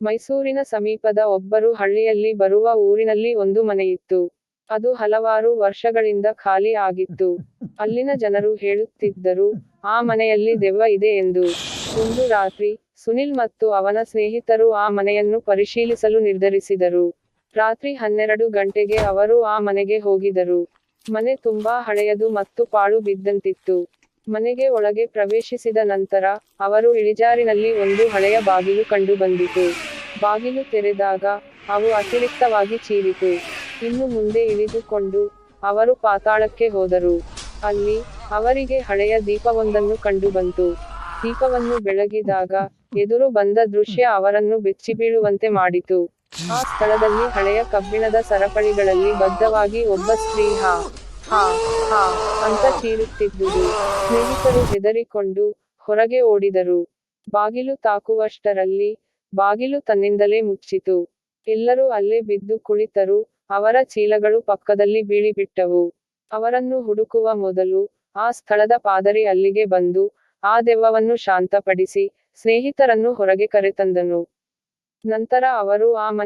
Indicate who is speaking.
Speaker 1: ಮೈಸೂರಿನ ಸಮೀಪದ ಒಬ್ಬರು ಹಳ್ಳಿಯಲ್ಲಿ ಬರುವ ಊರಿನಲ್ಲಿ ಒಂದು ಮನೆಯಿತ್ತು. ಅದು ಹಲವಾರು ವರ್ಷಗಳಿಂದ ಖಾಲಿ ಆಗಿತ್ತು. ಅಲ್ಲಿನ ಜನರು ಹೇಳುತ್ತಿದ್ದರು, ಆ ಮನೆಯಲ್ಲಿ ದೆವ್ವ ಇದೆ ಎಂದು. ಒಂದು ರಾತ್ರಿ, ಸುನಿಲ್ ಮತ್ತು ಅವನ ಸ್ನೇಹಿತರು ಆ ಮನೆಯನ್ನು ಪರಿಶೀಲಿಸಲು ನಿರ್ಧರಿಸಿದರು. ರಾತ್ರಿ 12 ಗಂಟೆಗೆ ಅವರು ಆ ಮನೆಗೆ ಹೋಗಿದರು. ಮನೆ ತುಂಬಾ ಹಳೆಯದು ಮತ್ತು ಪಾಳು ಬಿದ್ದಂತಿತ್ತು. ಮನೆಗೆ ಒಳಗೆ ಪ್ರವೇಶಿಸಿದ ನಂತರ, ಅವರು ಇಳಿಜಾರಿನಲ್ಲಿ ಒಂದು ಹಳೆಯ ಬಾಗಿಲು ಕಂಡುಬಂದಿತು. ಬಾಗಿಲು ತೆರೆದಾಗ, ಅವು ಅತಿರಿಕ್ತವಾಗಿ ಚೀರಿತು. ಇನ್ನು ಮುಂದೆ ಇಳಿದುಕೊಂಡು, ಅವರು ಪಾತಾಳಕ್ಕೆ ಹೋದರು. ಅಲ್ಲಿ, ಅವರಿಗೆ ಹಳೆಯ ದೀಪವೊಂದನ್ನು ಕಂಡುಬಂತು. ದೀಪವನ್ನು ಬೆಳಗಿದಾಗ, ಎದುರು ಬಂದ ದೃಶ್ಯ ಅವರನ್ನು ಬೆಚ್ಚಿಬೀಳುವಂತೆ ಮಾಡಿತು. ಆ ಸ್ಥಳದಲ್ಲಿ ಹಳೆಯ ಕಬ್ಬಿಣದ ಸರಪಳಿಗಳಲ್ಲಿ ಬದ್ಧವಾಗಿ ಒಬ್ಬ ಸ್ತ್ರೀ ಹಾ ಹಾ ಹಾ ಅಂತ ಚೀರುತ್ತಿದ್ದುದು. ಸ್ನೇಹಿತರು ಹೆದರಿಕೊಂಡು, ಹೊರಗೆ ಓಡಿದರು. ಬಾಗಿಲು ತಾಕುವಷ್ಟರಲ್ಲಿ, ಬಾಗಿಲು ತನ್ನಿಂದಲೇ ಮುಚ್ಚಿತು. ಎಲ್ಲರೂ ಅಲ್ಲೇ ಬಿದ್ದು ಕುಳಿತರು, ಅವರ ಚೀಲಗಳು ಪಕ್ಕದಲ್ಲಿ ಬೀಳಿಬಿಟ್ಟವು. ಅವರನ್ನು ಹುಡುಕುವ ಮೊದಲು, ಆ ಸ್ಥಳದ ಪಾದರಿ ಅಲ್ಲಿಗೆ ಬಂದು, ಆ ದೆವ್ವವನ್ನು ಶಾಂತಪಡಿಸಿ, ಸ್ನೇಹಿತರನ್ನು ಹೊರಗೆ ಕರೆತಂದನು. ನಂತರ ಅವರು ಆ